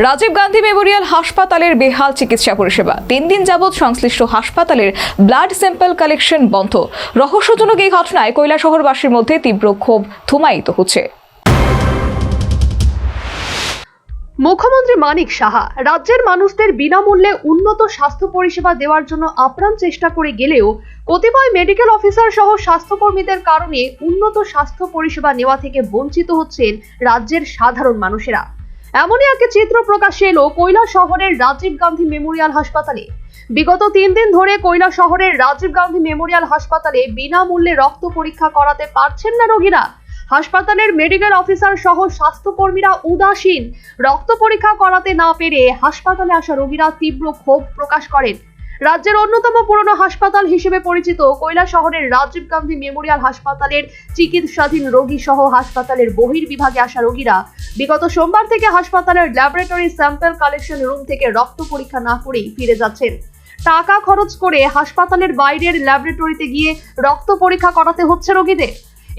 Rajib Gandhi Memorial হাসপাতালের বেহাল চিকিৎসা পরিষেবা। 3 দিন যাবৎ সংশ্লিষ্ট হাসপাতালের ব্লাড স্যাম্পল কালেকশন বন্ধ। রহস্যজনক এই ঘটনায় কৈলাসহরবাসীর মধ্যে তীব্র ক্ষোভ ধুমায়িত হচ্ছে। মুখ্যমন্ত্রী মানিক সাহা রাজ্যের মানুষদের বিনামূল্যে উন্নত স্বাস্থ্য পরিষেবা দেওয়ার জন্য আপ্রাণ চেষ্টা করে গেলেও কতিপয় মেডিকেল অফিসার সহ স্বাস্থ্যকর্মীদের কারণে উন্নত স্বাস্থ্য পরিষেবা নেওয়া থেকে বঞ্চিত হচ্ছেন রাজ্যের সাধারণ মানুষেরা। এমনই এক চিত্র প্রকাশ্যে এলো কৈলাসহরের রাজীব গান্ধী মেমোরিয়াল হাসপাতালে। বিগত 3 দিন ধরে কৈলাসহরের রাজীব গান্ধী মেমোরিয়াল হাসপাতালে বিনামূল্যে রক্ত পরীক্ষা করাতে পারছেন না রোগীরা। হাসপাতালের মেডিকেল অফিসার সহ স্বাস্থ্যকর্মীরা উদাসীন। রক্ত পরীক্ষা করাতে না পেরে হাসপাতালে আসা রোগীরা তীব্র ক্ষোভ প্রকাশ করেন। রাজ্যের অন্যতম পুরনো হাসপাতাল হিসেবে পরিচিত কৈলাসহরের রাজীব গান্ধী মেমোরিয়াল হাসপাতালের চিকিৎসাধীন রোগী সহ হাসপাতালের বহির্বিভাগে আসা রোগীরা বিগত সোমবার থেকে হাসপাতালের ল্যাবরেটরি স্যাম্পল কালেকশন রুম থেকে রক্ত পরীক্ষা না করেই ফিরে যাচ্ছেন। টাকা খরচ করে হাসপাতালের বাইরের ল্যাবরেটরিতে গিয়ে রক্ত পরীক্ষা করাতে হচ্ছে রোগীদের।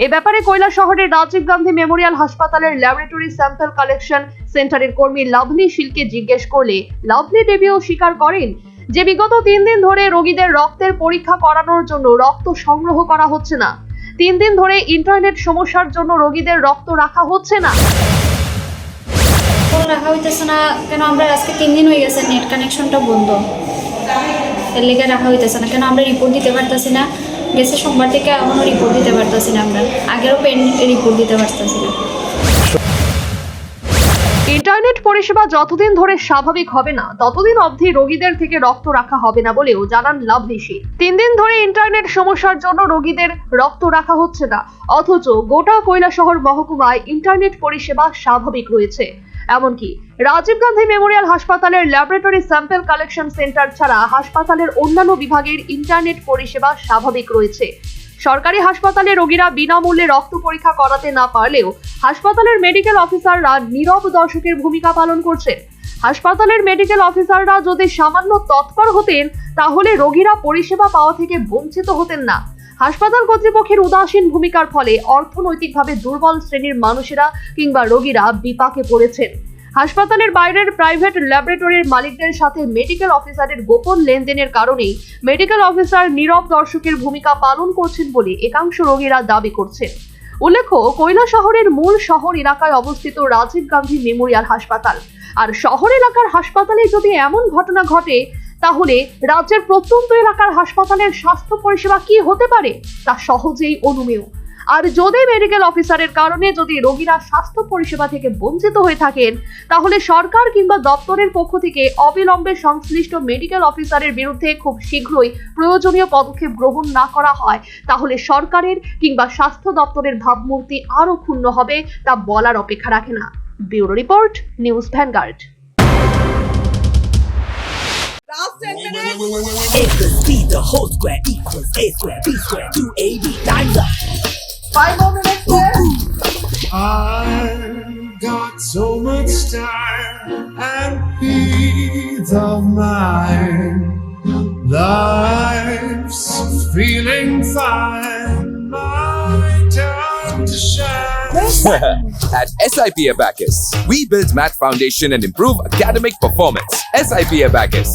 এ ব্যাপারে কৈলাসহরের রাজীব গান্ধী মেমোরিয়াল হাসপাতালের ল্যাবরেটরি স্যাম্পল কালেকশন সেন্টারের কর্মী লাভলি শীলকে জিজ্ঞেস করলে লাভলি দেবীও স্বীকার করেন যে বিগত 3 দিন ধরে রোগীদের রক্তের পরীক্ষা করানোর জন্য রক্ত সংগ্রহ করা হচ্ছে না। 3 দিন ধরে ইন্টারনেট সমস্যার জন্য রোগীদের রক্ত রাখা হচ্ছে না। রাখা হইতেছে না কেন? আমরা আজকে 3 দিন হয়ে গেছে, নেট কানেকশনটা বন্ধ, এর লেগে রাখা হইতেছে না কেন? আমরা রিপোর্ট দিতে পারতেছি না। গেছে সোমবার থেকে এখনো রিপোর্ট দিতে পারতেছি না, আমরা আগেরও রিপোর্ট দিতে পারতেছি না। ইন্টারনেট পরিষেবা যতদিন ধরে স্বাভাবিক হবে না ততদিন অবধি রোগীদের থেকে রক্ত রাখা হবে না বলেও জানান লাভলি শীল। 3 দিন ধরে ইন্টারনেট সমস্যার জন্য রোগীদের রক্ত রাখা হচ্ছে না, অথচ গোটা কৈলাসহর মহকুমায় ইন্টারনেট পরিষেবা স্বাভাবিক রয়েছে। এমনকি রাজীব গান্ধী মেমোরিয়াল হাসপাতালের ল্যাবরেটরি স্যাম্পল কালেকশন সেন্টার ছাড়া হাসপাতালের অন্যান্য বিভাগের ইন্টারনেট পরিষেবা স্বাভাবিক রয়েছে। সরকারি হাসপাতালে রোগীরা বিনামূল্যে রক্ত পরীক্ষা করাতে না পারলেও হাসপাতালের মেডিকেল অফিসাররা নীরব দর্শকের ভূমিকা পালন করছেন। হাসপাতালের মেডিকেল অফিসাররা যদি সামান্য তৎপর হতেন তাহলে রোগীরা পরিষেবা পাওয়া থেকে বঞ্চিত হতেন না। হাসপাতাল কর্তৃপক্ষের উদাসীন ভূমিকার ফলে অর্থনৈতিকভাবে দুর্বল শ্রেণীর মানুষেরা কিংবা রোগীরা বিপাকে পড়েছেন। হাসপাতালের বাইরের প্রাইভেট ল্যাবরেটরির মালিকদের সাথে মেডিকেল অফিসারের গোপন লেনদেনের কারণেই মেডিকেল অফিসার নীরব দর্শকের ভূমিকা পালন করছেন বলে একাংশ রোগীরা দাবি করছেন। উল্লেখ্য, কৈলাসহরের মূল শহর এলাকায় অবস্থিত রাজীব গান্ধী মেমোরিয়াল হাসপাতাল। আর শহর এলাকার হাসপাতালে যদি এমন ঘটনা ঘটে তাহলে রাজ্যের প্রত্যন্ত এলাকার হাসপাতালের স্বাস্থ্য পরিষেবা কি হতে পারে তা সহজেই অনুমেয়। আর যদি মেডিকেল অফিসারের কারণে যদি রোগীরা স্বাস্থ্য পরিষেবা থেকে বঞ্চিত হয়ে থাকেন তাহলে সরকার কিংবা দপ্তরের পক্ষ থেকে অবিলম্বে সংশ্লিষ্ট মেডিকেল অফিসারের বিরুদ্ধে খুব শীঘ্রই প্রয়োজনীয় পদক্ষেপ গ্রহণ না করা হয় তাহলে সরকারের কিংবা স্বাস্থ্য দপ্তরের ভাবমূর্তি আরো ক্ষুণ্ণ হবে তা বলার অপেক্ষা রাখে না। Bureau report, news vanguard. Equals b, the whole square equals a square, b square, 2ab, time's up. 5 more minutes there. I've got so much time and peace of mind. Life's feeling fine. My time to shine. At SIP Abacus, we build math foundation and improve academic performance. SIP Abacus,